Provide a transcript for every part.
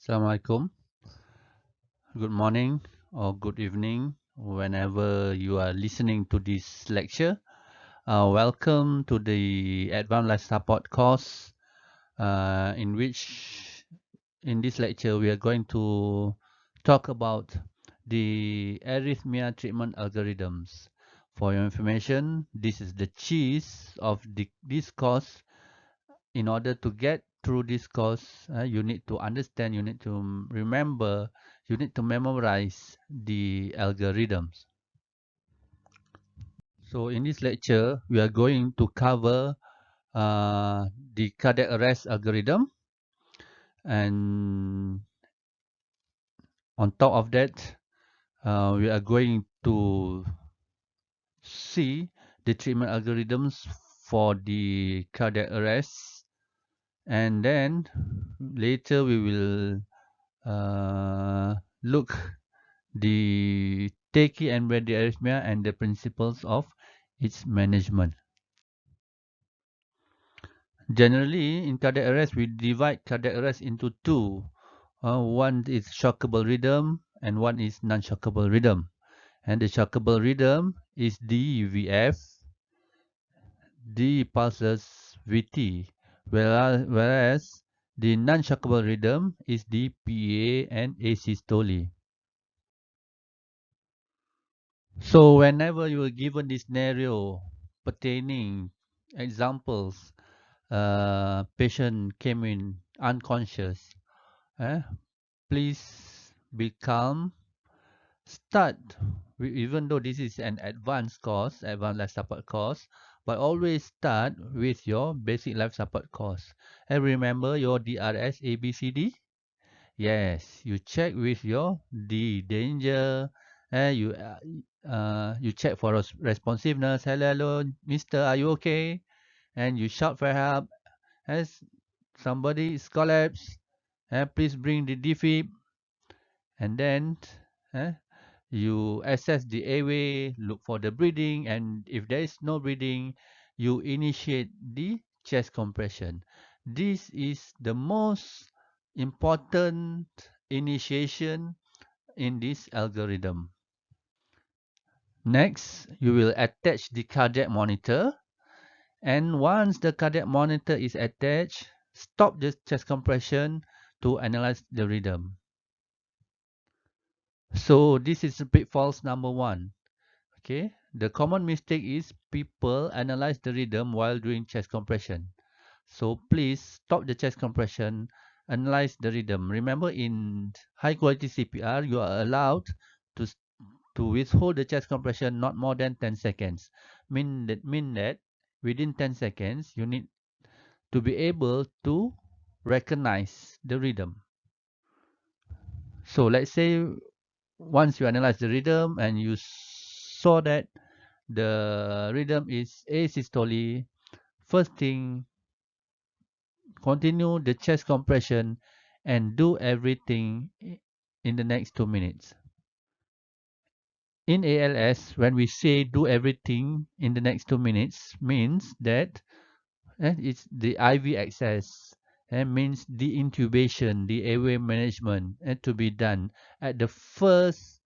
Assalamualaikum. Good morning or good evening, whenever you are listening to this lecture. Welcome to the Advanced Life Support course, in which in this lecture we are going to talk about the arrhythmia treatment algorithms. For your information, this is the cheese of this course. In order to get through this course, you need to understand, you need to remember, you need to memorize the algorithms. So in this lecture, we are going to cover the cardiac arrest algorithm, and on top of that, we are going to see the treatment algorithms for the cardiac arrest, and then later we will look the Tachy and Bradyarrythmia and the principles of its management. Generally, in cardiac arrest, we divide cardiac arrest into two. One is shockable rhythm and one is non-shockable rhythm. And the shockable rhythm is DVF, D pulses VT, whereas the non-shockable rhythm is the PA and asystole. So whenever you are given this scenario pertaining examples, patient came in unconscious, eh, please be calm. Start, even though this is an advanced course, advanced life support course, but always start with your basic life support course. And remember your DRS ABCD. Yes, you check with your D danger. You check for responsiveness. Hello, hello, Mister, are you okay? And you shout for help. As somebody is collapsed, please bring the defib. And then uh, you assess the airway, look for the breathing, and if there is no breathing, you initiate the chest compression. This is the most important initiation in this algorithm. Next, you will attach the cardiac monitor, and once the cardiac monitor is attached, stop the chest compression to analyze the rhythm. So this is pitfalls number one. Okay, the common mistake is people analyze the rhythm while doing chest compression. So please stop the chest compression, analyze the rhythm. Remember, in high quality CPR, you are allowed to withhold the chest compression not more than 10 seconds. Mean that within 10 seconds, you need to be able to recognize the rhythm. So let's say once you analyze the rhythm and you saw that the rhythm is asystole, first thing, continue the chest compression and do everything in the next 2 minutes. In ALS, when we say do everything in the next 2 minutes, means that it's the IV access, and means the intubation, the airway management to be done at the first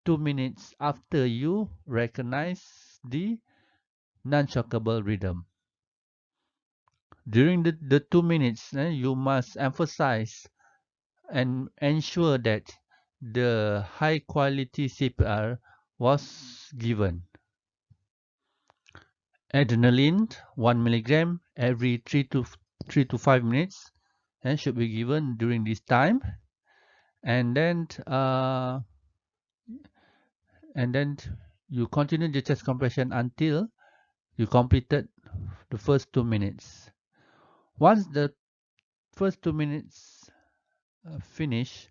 2 minutes after you recognize the non-shockable rhythm. During the 2 minutes, you must emphasize and ensure that the high quality CPR was given. Adrenaline 1 milligram every 3 to 5 minutes and should be given during this time, and then you continue the chest compression until you completed the first 2 minutes. Once the first 2 minutes finish,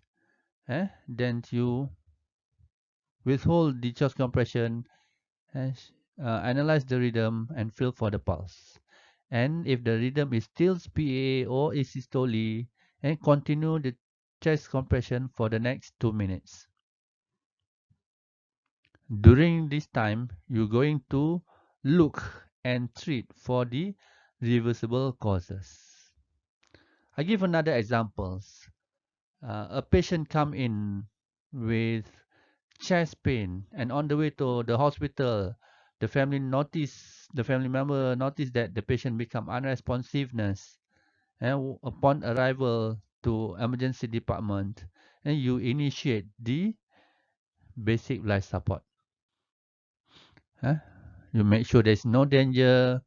then you withhold the chest compression, analyze the rhythm and feel for the pulse. And if the rhythm is still PA or asystole, and continue the chest compression for the next 2 minutes. During this time, you're going to look and treat for the reversible causes. I give another examples. A patient come in with chest pain, and on the way to the hospital, the family member noticed that the patient become unresponsiveness, and upon arrival to emergency department, and you initiate the basic life support. eh? You make sure there's no danger.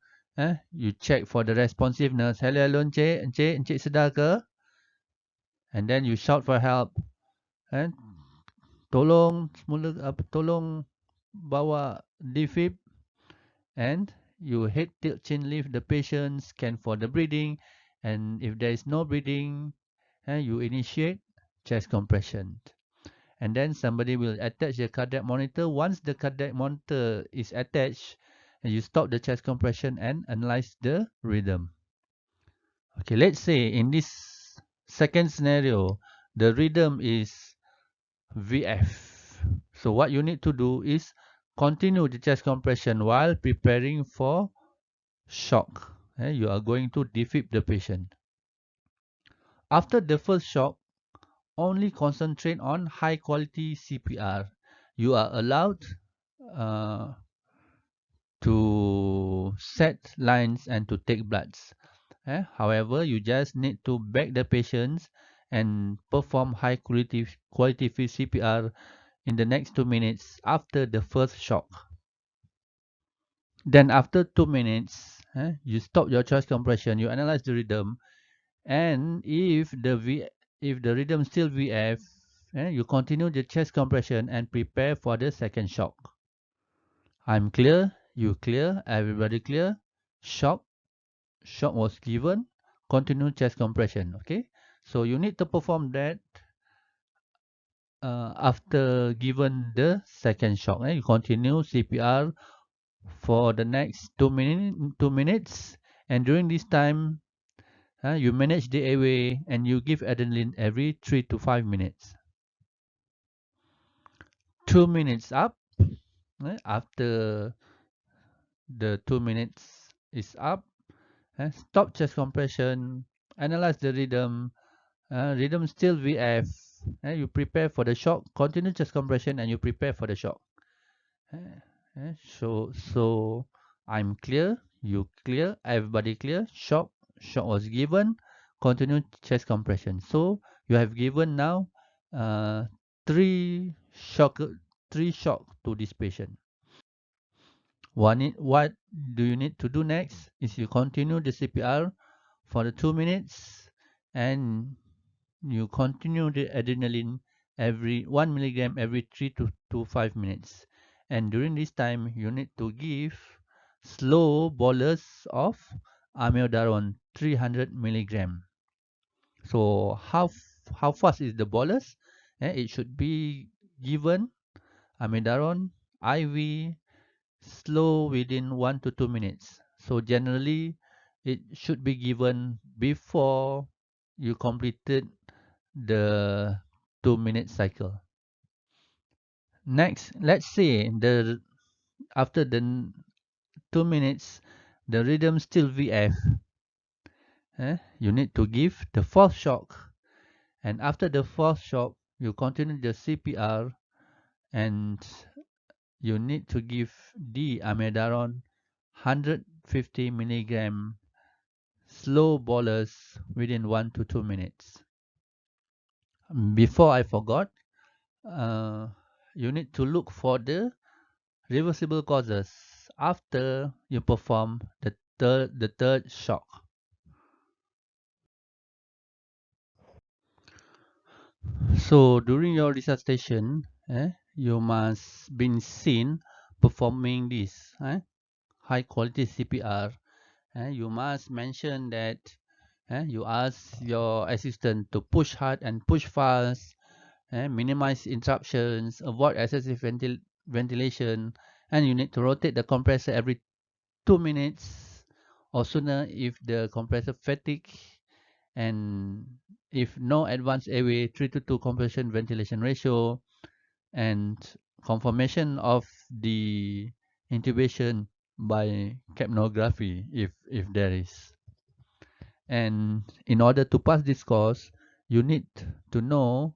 You check for the responsiveness. Hello, hello, encik sedar ke? And then you shout for help. Eh? Tolong bawa defib, and you head tilt chin lift the patient, scan for the breathing, and if there is no breathing, you initiate chest compression. And then somebody will attach the cardiac monitor. Once the cardiac monitor is attached, and you stop the chest compression and analyze the rhythm. Okay, let's say in this second scenario, the rhythm is VF. So what you need to do is continue the chest compression while preparing for shock. You are going to defib the patient. After the first shock, only concentrate on high quality CPR. You are allowed uh, to set lines and to take bloods. However, you just need to back the patients and perform high quality CPR in the next 2 minutes after the first shock. Then after 2 minutes, you stop your chest compression, you analyze the rhythm, and if the rhythm still VF, you continue the chest compression and prepare for the second shock. I'm clear, you clear, everybody clear. Shock was given, continue chest compression. Okay, so you need to perform that after given the second shock. You continue CPR for the next 2 minutes, and during this time, you manage the airway and you give adrenaline every 3 to 5 minutes. 2 minutes up. After the 2 minutes is up, stop chest compression, analyze the rhythm. Rhythm still VF. You prepare for the shock, continue chest compression, and you prepare for the shock. So I'm clear, you clear, everybody clear. Shock was given, continue chest compression. So you have given now uh, three shock, three shock to this patient. What do you need to do next is you continue the CPR for the 2 minutes, and you continue the adrenaline every 1 milligram every 3 to 5 minutes. And during this time, you need to give slow bolus of amiodarone 300 milligram. So how fast is the bolus? It should be given amiodarone IV slow within 1 to 2 minutes. So generally, it should be given before you completed the 2 minute cycle. Next, let's say after the 2 minutes, the rhythm still VF. You need to give the fourth shock, and after the fourth shock, you continue the CPR, and you need to give the amiodarone 150 milligram slow bolus within 1 to 2 minutes. Before I forgot, uh, you need to look for the reversible causes after you perform the third shock. So during your resuscitation, you must be seen performing this high quality CPR. You must mention that you ask your assistant to push hard and push fast, minimize interruptions, avoid excessive ventilation, and you need to rotate the compressor every 2 minutes or sooner if the compressor fatigue, and if no advanced airway 3 to 2 compression ventilation ratio, and confirmation of the intubation by capnography if there is. And in order to pass this course, you need to know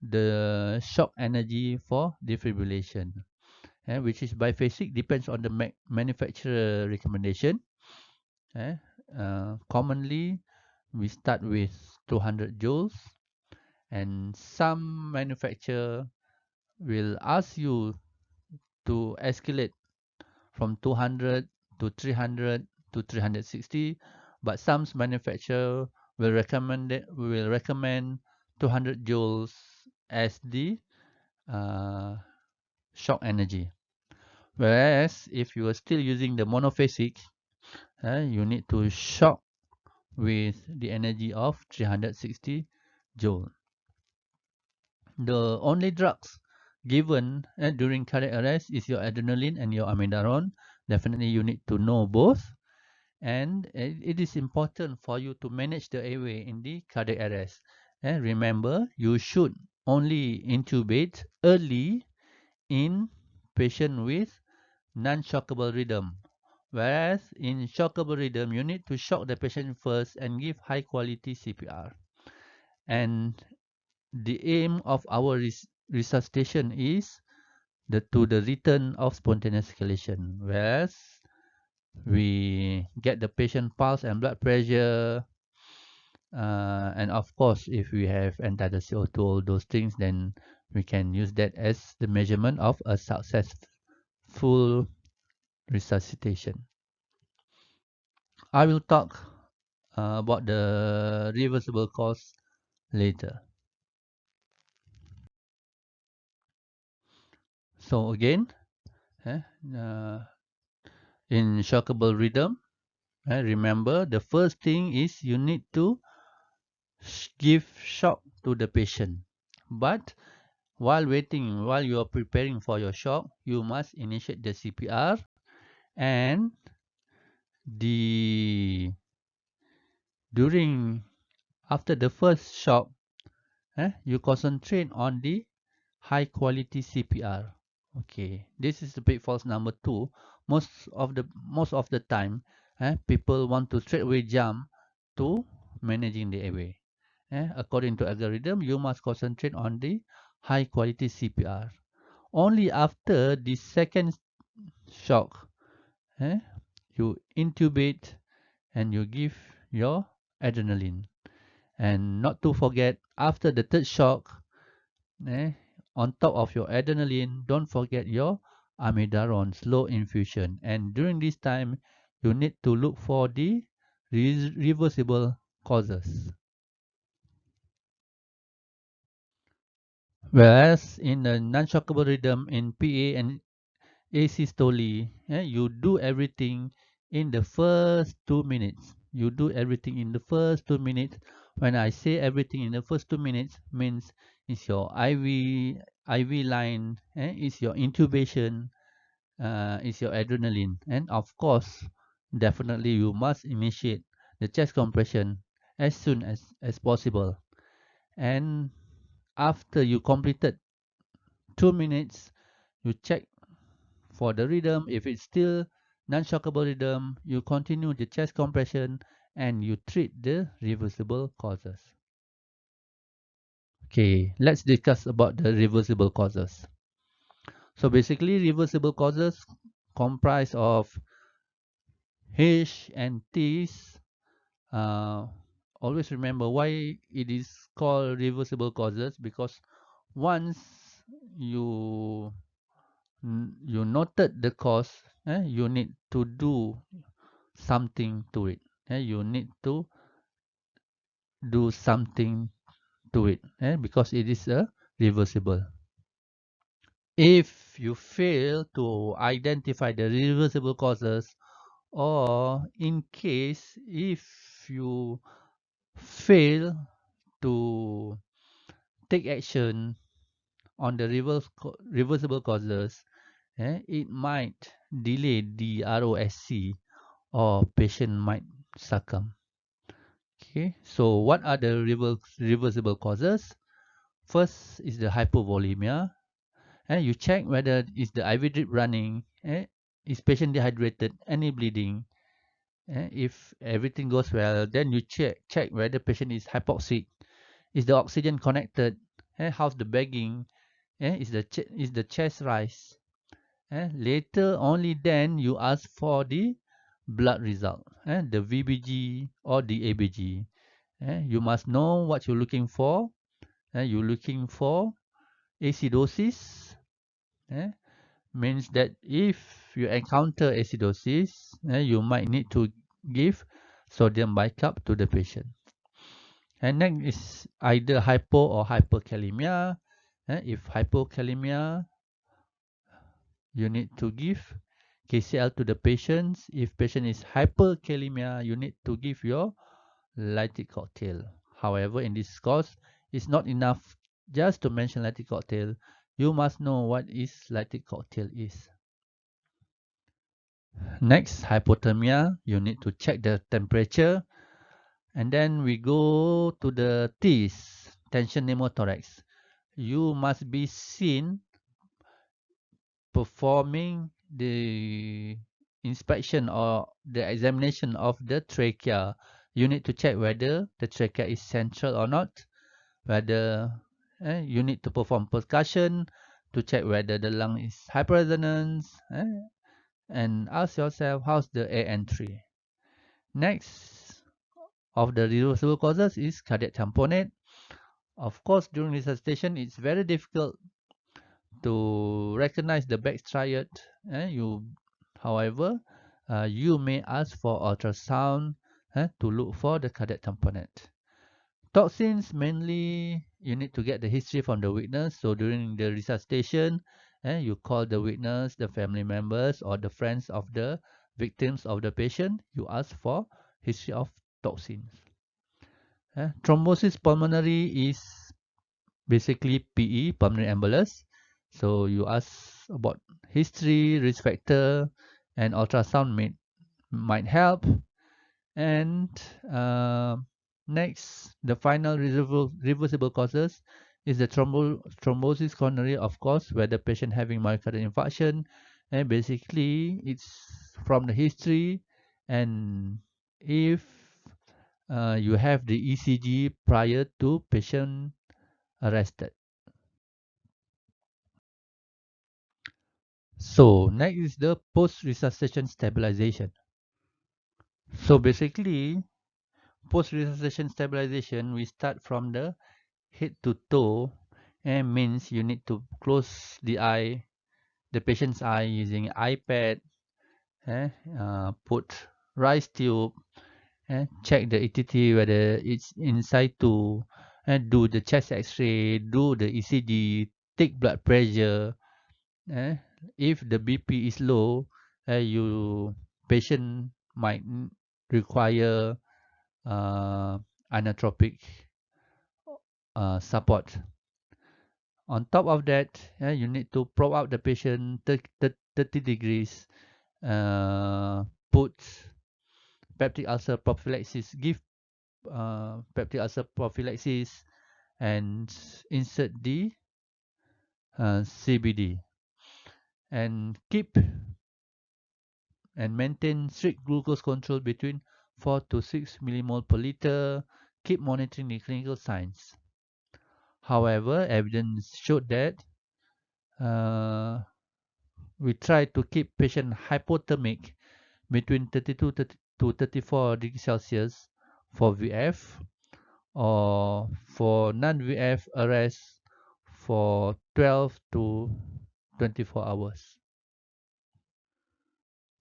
the shock energy for defibrillation, which is biphasic, depends on the manufacturer recommendation. Commonly, we start with 200 joules, and some manufacturer will ask you to escalate from 200 to 300 to 360, but some manufacturer will recommend 200 joules as the uh, shock energy. Whereas if you are still using the monophasic, you need to shock with the energy of 360 joule. The only drugs given during cardiac arrest is your adrenaline and your amiodarone. Definitely you need to know both. And it is important for you to manage the airway in the cardiac arrest. And remember, you should only intubate early in patient with non-shockable rhythm. Whereas in shockable rhythm, you need to shock the patient first and give high quality CPR. And the aim of our resuscitation is to the return of spontaneous circulation. Whereas we get the patient pulse and blood pressure, and of course, if we have entitled CO2, all those things, then we can use that as the measurement of a successful resuscitation. I will talk about the reversible cause later. So again, eh, uh, in shockable rhythm, remember the first thing is you need to give shock to the patient. But while you are preparing for your shock, you must initiate the CPR, and the during after the first shock, you concentrate on the high quality CPR. Okay, this is the pitfalls number 2. Most of the time, people want to straight away jump to managing the airway. According to algorithm, you must concentrate on the high quality CPR. Only after the second shock, eh, you intubate and you give your adrenaline. And not to forget, after the third shock, eh, on top of your adrenaline, don't forget your amiodarone slow infusion. And during this time, you need to look for the reversible causes. Whereas in the non-shockable rhythm in PA and asystole, you do everything in the first 2 minutes. You do everything in the first 2 minutes. When I say everything in the first 2 minutes, means it's your IV line, it's your intubation, it's your adrenaline, and of course, definitely you must initiate the chest compression as soon as possible. And after you completed 2 minutes, you check for the rhythm. If it's still non-shockable rhythm, you continue the chest compression and you treat the reversible causes. Okay, let's discuss about the reversible causes. So basically, reversible causes comprise of H and T's. Always remember why it is called reversible causes, because once you you noted the cause, you need to do something to it. You need to do something to it, because it is a reversible. If you fail to identify the reversible causes, or in case if you fail to take action on the reversible causes, it might delay the ROSC, or patient might succumb. Okay, so what are the reversible causes? First is the hypovolemia. You check whether is the IV drip running, is patient dehydrated, any bleeding. If everything goes well, then you check whether patient is hypoxic. Is the oxygen connected? How's the bagging? Is the chest rise? Later only then you ask for the blood result, the VBG or the ABG. You must know what you're looking for. You're looking for acidosis. eh, Means that if you encounter acidosis, you might need to give sodium bicarb to the patient. And next is either hypo or hyperkalemia. If hypokalemia, you need to give KCl to the patients. If patient is hyperkalemia, you need to give your lactic cocktail. However, in this course, it's not enough just to mention lactic cocktail. You must know what is lactic cocktail is. Next, hypothermia. You need to check the temperature. And then we go to the TIS, tension pneumothorax. You must be seen performing the inspection or the examination of the trachea. You need to check whether the trachea is central or not, whether you need to perform percussion to check whether the lung is hyperresonance, and ask yourself how's the air entry. Next of the reversible causes is cardiac tamponade. Of course, during resuscitation, it's very difficult to recognize the back striate. However, you may ask for ultrasound to look for the cardiac tamponade. Toxins, mainly you need to get the history from the witness. So during the resuscitation, you call the witness, the family members, or the friends of the victims of the patient. You ask for history of toxins. Thrombosis pulmonary is basically PE, pulmonary embolus. So you ask about history, risk factor, and ultrasound might help. And next, the final reversible causes is the thrombosis coronary, of course, where the patient having myocardial infarction. And basically, it's from the history, and if you have the ECG prior to patient arrested. So next is the post-resuscitation stabilization. So basically, post-resuscitation stabilization, we start from the head to toe, and means you need to close the patient's eye using iPad, put rice tube, check the ETT whether it's inside to, do the chest X-ray, do the ECG, take blood pressure. Eh? If the BP is low, you patient might require inotropic support. On top of that, you need to probe out the patient 30 degrees, put peptic ulcer prophylaxis, give peptic ulcer prophylaxis, and insert the CBD, and keep and maintain strict glucose control between 4 to 6 millimole per liter. Keep monitoring the clinical signs. However, evidence showed that we try to keep patient hypothermic between 32 to 34 degrees Celsius for VF, or for non-VF arrest for 12 to 24 hours.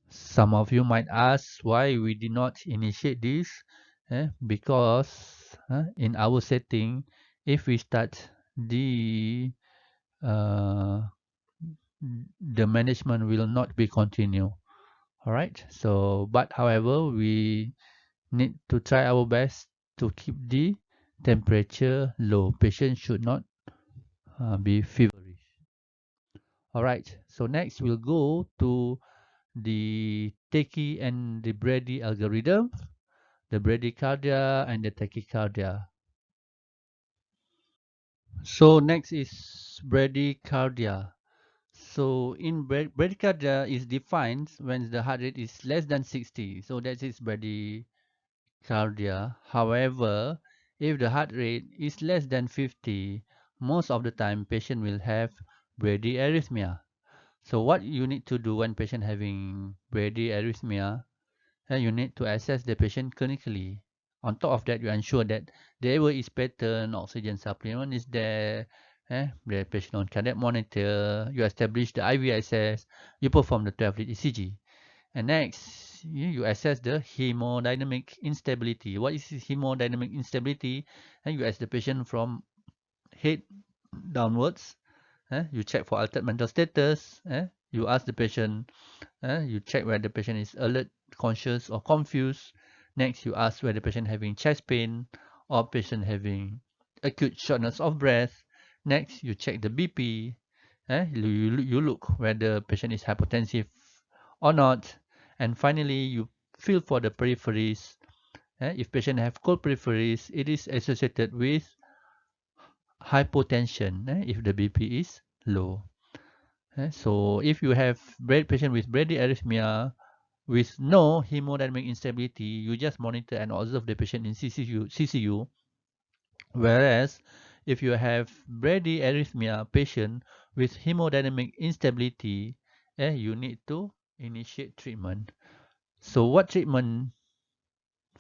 Some of you might ask why we did not initiate this. Because in our setting, if we start the uh, management will not be continue. All right. So, but however, we need to try our best to keep the temperature low. Patient should not be feverish. All right. So next we'll go to the Tachy and the Brady algorithm, the Bradycardia and the Tachycardia. So next is Bradycardia. So in bradycardia is defined when the heart rate is less than 60. So that is bradycardia. However, If the heart rate is less than 50, most of the time patient will have bradyarrhythmia. So what you need to do when patient having bradyarrhythmia, you need to assess the patient clinically. On top of that, you ensure that the airway is pattern, oxygen supplement is there, the patient on cardiac monitor, you establish the IV access, you perform the 12-lead ECG. And next, you assess the hemodynamic instability. What is hemodynamic instability? And you ask the patient from head downwards. You check for altered mental status. You ask the patient, you check whether the patient is alert, conscious, or confused. Next, you ask whether the patient having chest pain or patient having acute shortness of breath. Next, you check the BP. You look whether the patient is hypotensive or not. And finally, you feel for the peripheries. If patient have cold peripheries, it is associated with hypotension if the BP is low. So if you have patient with bradyarrhythmia with no hemodynamic instability, you just monitor and observe the patient in CCU. Whereas if you have bradyarrhythmia patient with hemodynamic instability, you need to initiate treatment. So what treatment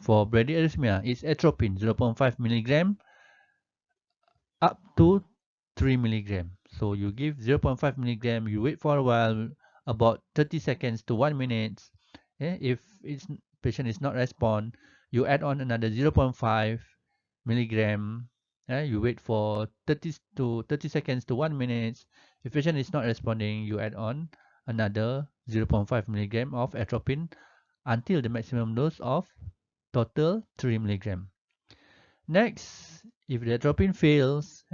for bradyarrhythmia is atropine 0.5 milligram up to 3 milligram. So you give 0.5 milligram, you wait for a while, about 30 seconds to 1 minute. If patient is not respond, you add on another 0.5 milligram. You wait for 30 seconds to 1 minute. If patient is not responding, you add on another 0.5 milligram of atropine until the maximum dose of total 3 milligram. Next, if the atropine fails,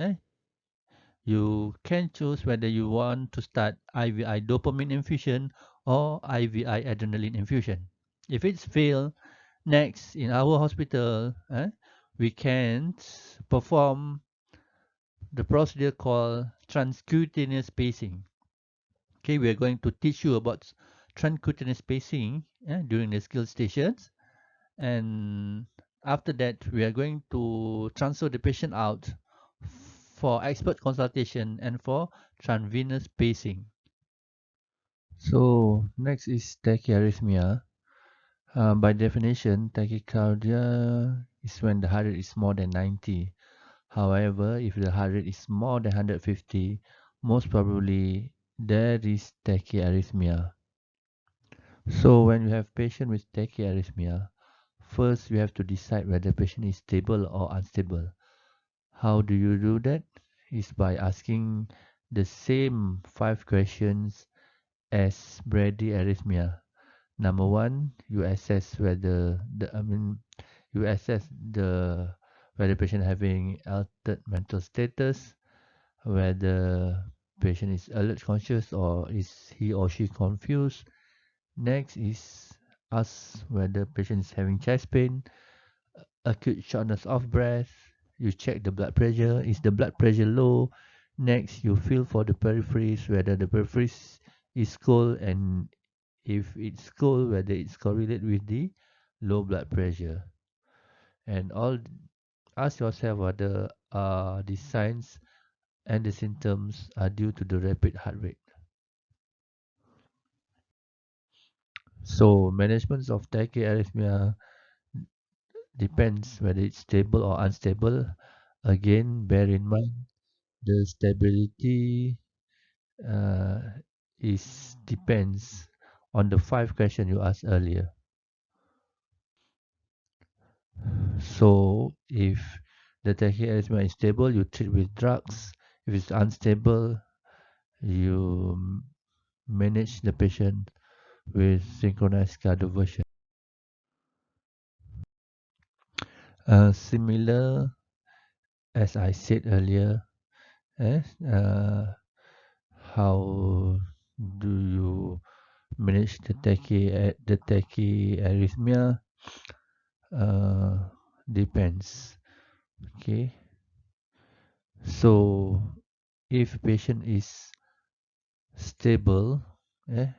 you can choose whether you want to start IVI dopamine infusion or IVI adrenaline infusion. If it's failed, next in our hospital, we can perform the procedure called transcutaneous pacing. Okay, we are going to teach you about transcutaneous pacing during the skill stations, and after that we are going to transfer the patient out for expert consultation and for transvenous pacing. So next is tachyarrhythmia. By definition, tachycardia is when the heart rate is more than 90. However, if the heart rate is more than 150, most probably there is tachyarrhythmia. So when you have patient with tachyarrhythmia, first you have to decide whether the patient is stable or unstable. How do you do that? Is by asking the same 5 questions as bradyarrhythmia. Number one, you assess whether you assess the whether patient having altered mental status, whether patient is alert conscious or is he or she confused. Next is ask whether patient is having chest pain, acute shortness of breath. You check the blood pressure. Is the blood pressure low? Next, you feel for the peripheries, whether the peripheries is cold, and if it's cold, whether it's correlated with the low blood pressure. And all ask yourself whether the signs and the symptoms are due to the rapid heart rate. So management of tachyarrhythmia depends whether it's stable or unstable. Again, bear in mind the stability uh, is depends on the 5 questions you asked earlier. So if the tachyarrhythmia is stable, you treat with drugs. If it's unstable, you manage the patient with synchronized cardioversion. Similar as I said earlier, eh, uh, how do you manage the tachyarrhythmia? Uh, Depends. Okay, so if patient is stable, eh,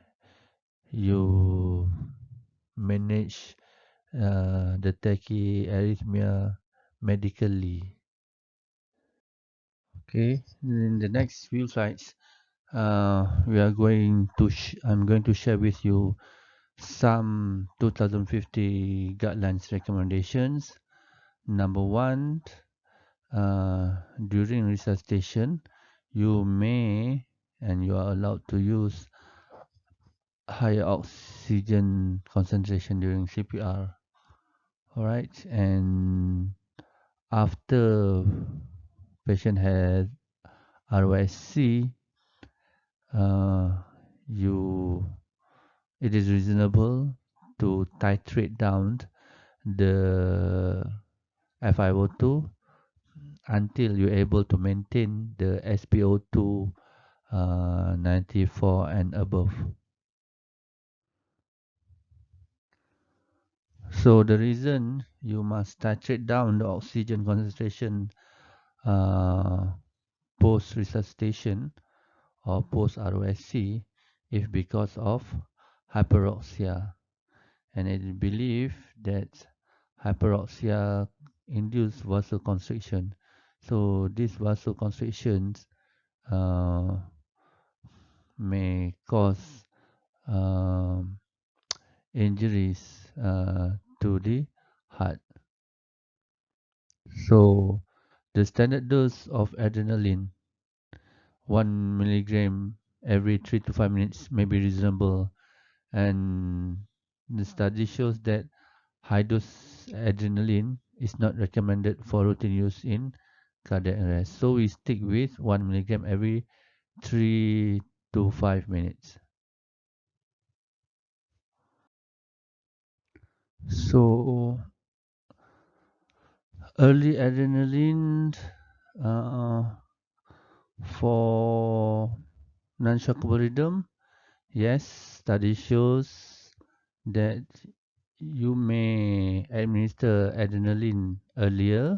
you manage the tachyarrhythmia medically. Okay, in the next few slides, I'm going to share with you some 2050 guidelines recommendations. Number one, during resuscitation, you may and you are allowed to use higher oxygen concentration during CPR. All right, and after patient had ROSC, uh, you it is reasonable to titrate down the FiO2 until you're able to maintain the SpO2 94 and above. So the reason you must titrate down the oxygen concentration uh, post-resuscitation or post-ROSC is because of hyperoxia. And it is believed that hyperoxia induces vasoconstriction. So these vasoconstrictions uh, may cause um, injuries to the heart. So the standard dose of adrenaline, 1 milligram every 3 to 5 minutes, may be reasonable. And the study shows that high dose adrenaline is not recommended for routine use in cardiac arrest. So we stick with 1 milligram every 3 to 5 minutes. So early adrenaline for non-shockable rhythm, yes, study shows that you may administer adrenaline earlier.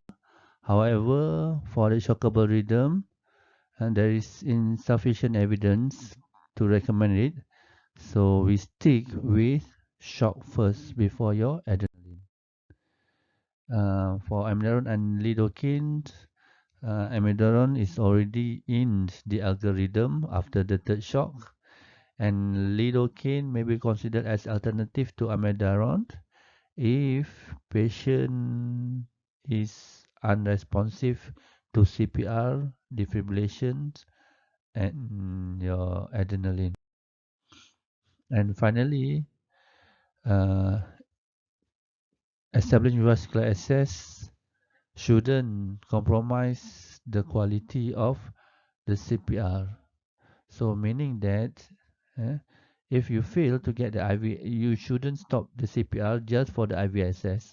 However, for the shockable rhythm, and there is insufficient evidence to recommend it. So we stick with shock first before your adrenaline. For amiodarone and lidocaine, amiodarone is already in the algorithm after the third shock, and lidocaine may be considered as alternative to amiodarone if patient is unresponsive to CPR, defibrillation, and your adrenaline. And finally, uh, establishing vascular access shouldn't compromise the quality of the CPR. So meaning that eh, if you fail to get the IV, you shouldn't stop the CPR just for the IV access.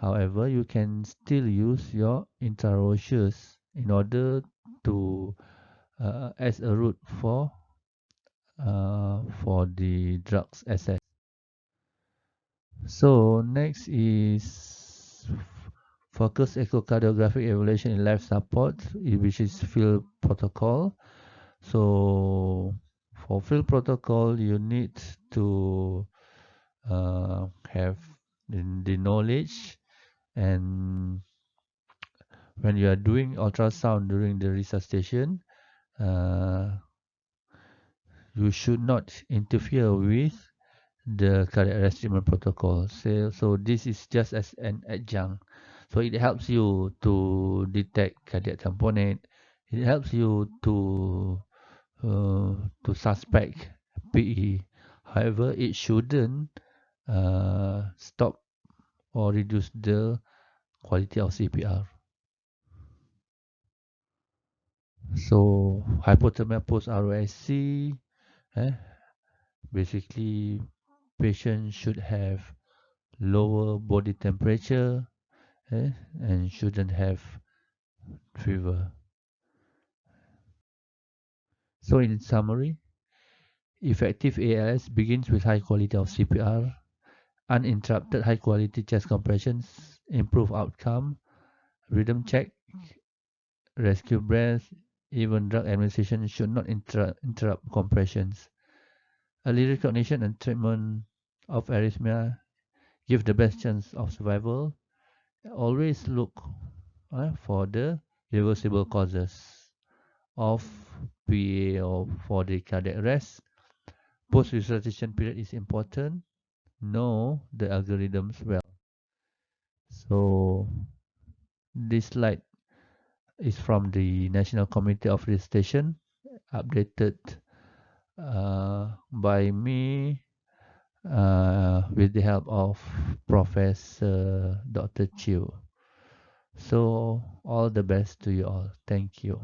However, you can still use your interosseous in order to as a route for the drugs access. So next is focus echocardiographic evaluation in life support, which is field protocol. So for field protocol, you need to have the knowledge, and when you are doing ultrasound during the resuscitation, uh, you should not interfere with the cardiac arrest treatment protocol. So this is just as an adjunct. So it helps you to detect cardiac tamponade. It helps you to suspect PE. However, it shouldn't stop or reduce the quality of CPR. So hypothermia post ROSC, basically patient should have lower body temperature and shouldn't have fever. So in summary, effective ALS begins with high quality of CPR, uninterrupted high quality chest compressions, improve outcome, rhythm check, rescue breath, even drug administration should not interrupt compressions. Early recognition and treatment of arrhythmia give the best chance of survival. Always look for the reversible causes of PA or for the cardiac arrest. Post-resuscitation period is important. Know the algorithms well. So this slide is from the National Committee of Resuscitation, updated by me with the help of Professor Dr. Chiu. So all the best to you all. Thank you.